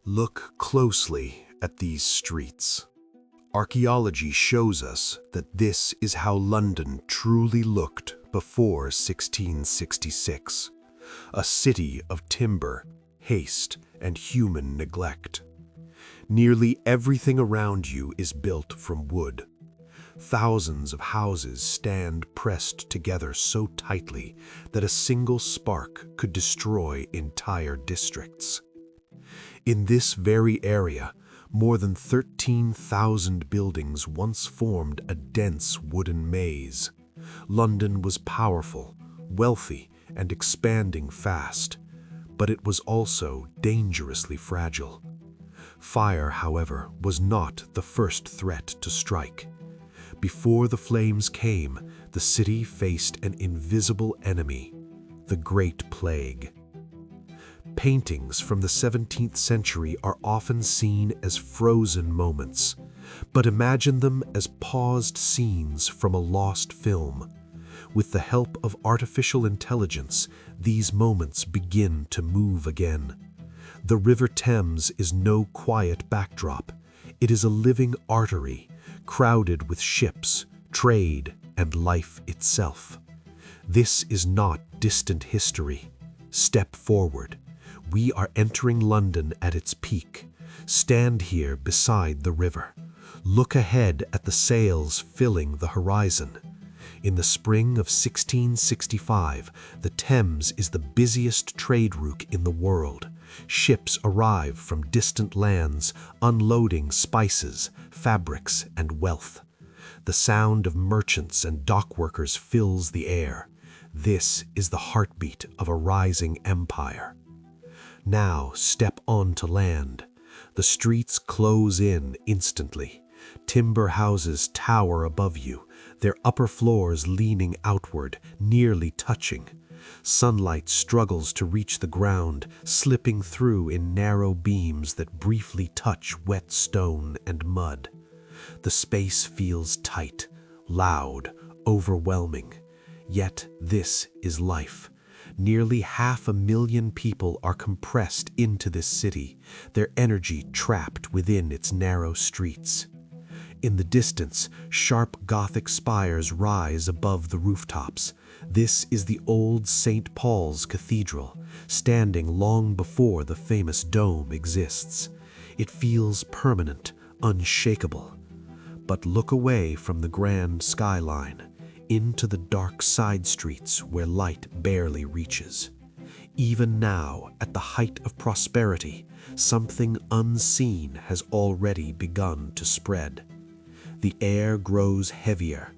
Look closely at these streets. Archaeology shows us that this is how London truly looked before 1666, a city of timber, haste, and human neglect. Nearly everything around you is built from wood. Thousands of houses stand pressed together so tightly that a single spark could destroy entire districts. In this very area, more than 13,000 buildings once formed a dense wooden maze. London was powerful, wealthy, and expanding fast, but it was also dangerously fragile. Fire, however, was not the first threat to strike. Before the flames came, the city faced an invisible enemy, the Great Plague. Paintings from the 17th century are often seen as frozen moments, but imagine them as paused scenes from a lost film. With the help of artificial intelligence, these moments begin to move again. The River Thames is no quiet backdrop. It is a living artery, crowded with ships, trade, and life itself. This is not distant history. Step forward. We are entering London at its peak. Stand here beside the river. Look ahead at the sails filling the horizon. In the spring of 1665, the Thames is the busiest trade route in the world. Ships arrive from distant lands, unloading spices, fabrics, and wealth. The sound of merchants and dockworkers fills the air. This is the heartbeat of a rising empire. Now step onto land. The streets close in instantly. Timber houses tower above you, their upper floors leaning outward, nearly touching. Sunlight struggles to reach the ground, slipping through in narrow beams that briefly touch wet stone and mud. The space feels tight, loud, overwhelming. Yet this is life. Nearly 500,000 people are compressed into this city, their energy trapped within its narrow streets. In the distance, sharp Gothic spires rise above the rooftops. This is the old St. Paul's Cathedral, standing long before the famous dome exists. It feels permanent, unshakable. But look away from the grand skyline, into the dark side streets where light barely reaches. Even now, at the height of prosperity, something unseen has already begun to spread. The air grows heavier,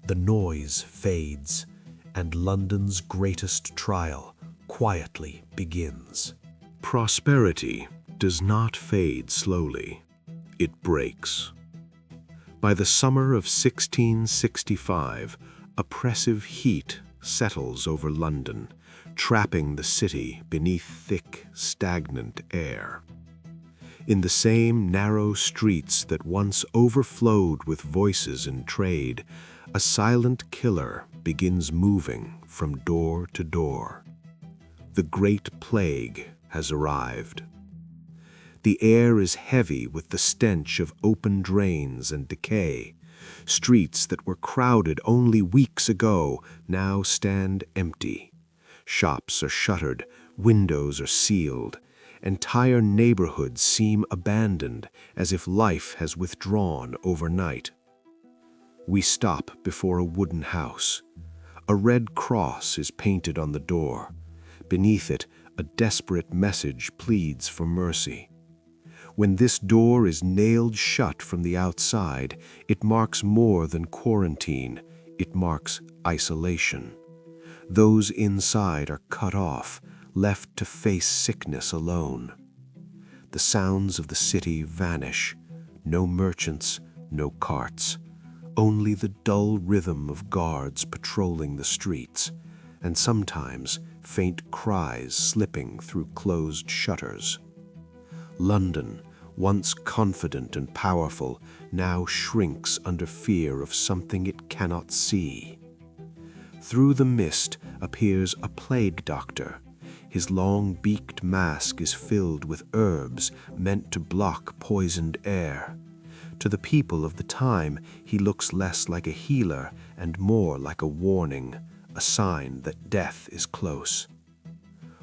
the noise fades, and London's greatest trial quietly begins. Prosperity does not fade slowly. It breaks. By the summer of 1665, oppressive heat settles over London, trapping the city beneath thick, stagnant air. In the same narrow streets that once overflowed with voices and trade, a silent killer begins moving from door to door. The Great Plague has arrived. The air is heavy with the stench of open drains and decay. Streets that were crowded only weeks ago now stand empty. Shops are shuttered, windows are sealed. Entire neighborhoods seem abandoned, as if life has withdrawn overnight. We stop before a wooden house. A red cross is painted on the door. Beneath it, a desperate message pleads for mercy. When this door is nailed shut from the outside, it marks more than quarantine. It marks isolation. Those inside are cut off, left to face sickness alone. The sounds of the city vanish. No merchants, no carts. Only the dull rhythm of guards patrolling the streets, and sometimes faint cries slipping through closed shutters. London, once confident and powerful, now shrinks under fear of something it cannot see. Through the mist appears a plague doctor. His long-beaked mask is filled with herbs meant to block poisoned air. To the people of the time, he looks less like a healer and more like a warning, a sign that death is close.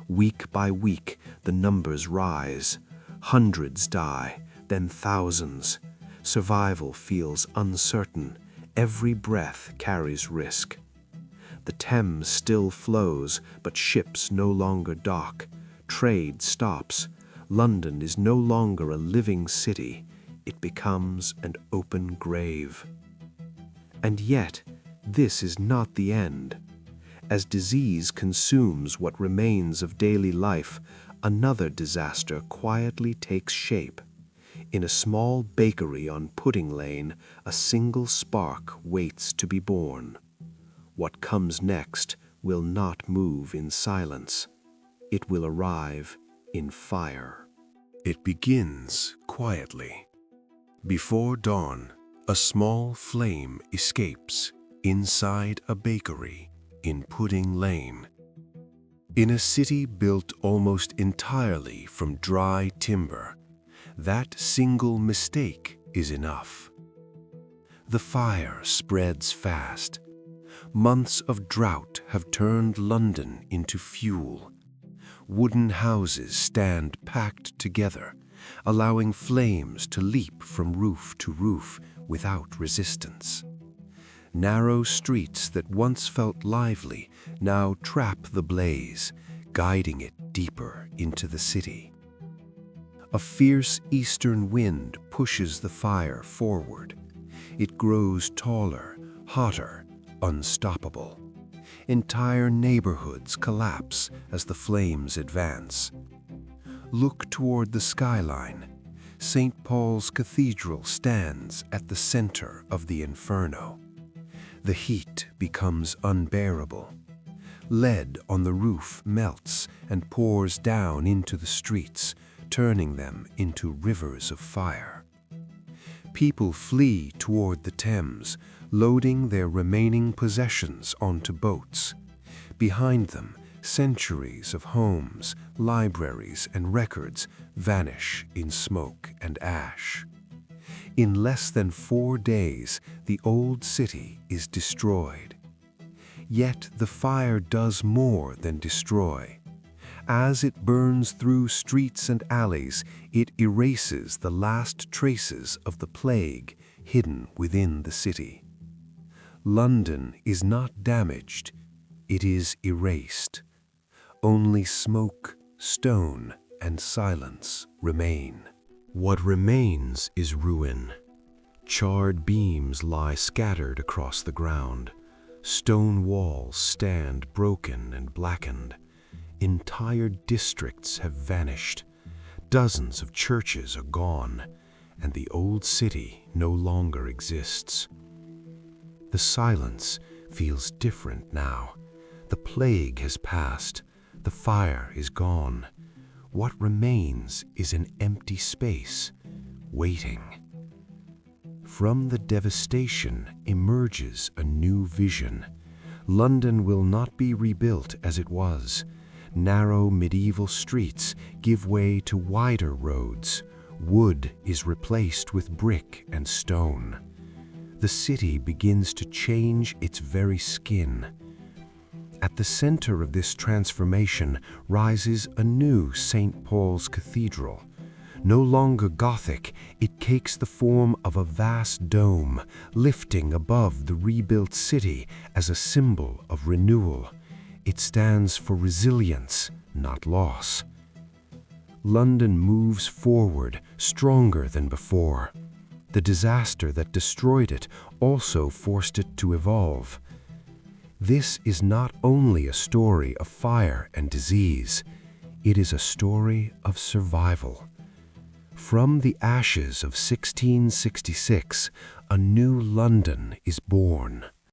Week by week, the numbers rise. Hundreds die, then thousands. Survival feels uncertain. Every breath carries risk. The Thames still flows, but ships no longer dock. Trade stops. London is no longer a living city. It becomes an open grave. And yet, this is not the end. As disease consumes what remains of daily life, another disaster quietly takes shape. In a small bakery on Pudding Lane, a single spark waits to be born. What comes next will not move in silence. It will arrive in fire. It begins quietly. Before dawn, a small flame escapes inside a bakery in Pudding Lane. In a city built almost entirely from dry timber, that single mistake is enough. The fire spreads fast. Months of drought have turned London into fuel. Wooden houses stand packed together, allowing flames to leap from roof to roof without resistance. Narrow streets that once felt lively now trap the blaze, guiding it deeper into the city. A fierce eastern wind pushes the fire forward. It grows taller, hotter, unstoppable. Entire neighborhoods collapse as the flames advance. Look toward the skyline. St. Paul's Cathedral stands at the center of the inferno. The heat becomes unbearable. Lead on the roof melts and pours down into the streets, turning them into rivers of fire. People flee toward the Thames, loading their remaining possessions onto boats. Behind them, centuries of homes, libraries, and records vanish in smoke and ash. In less than 4 days, the old city is destroyed. Yet the fire does more than destroy. As it burns through streets and alleys, it erases the last traces of the plague hidden within the city. London is not damaged, it is erased. Only smoke, stone, and silence remain. What remains is ruin. Charred beams lie scattered across the ground. Stone walls stand broken and blackened. Entire districts have vanished. Dozens of churches are gone, and the old city no longer exists. The silence feels different now. The plague has passed. The fire is gone. What remains is an empty space, waiting. From the devastation emerges a new vision. London will not be rebuilt as it was. Narrow medieval streets give way to wider roads. Wood is replaced with brick and stone. The city begins to change its very skin. At the center of this transformation rises a new St. Paul's Cathedral. No longer Gothic, it takes the form of a vast dome, lifting above the rebuilt city as a symbol of renewal. It stands for resilience, not loss. London moves forward, stronger than before. The disaster that destroyed it also forced it to evolve. This is not only a story of fire and disease, it is a story of survival. From the ashes of 1666, a new London is born.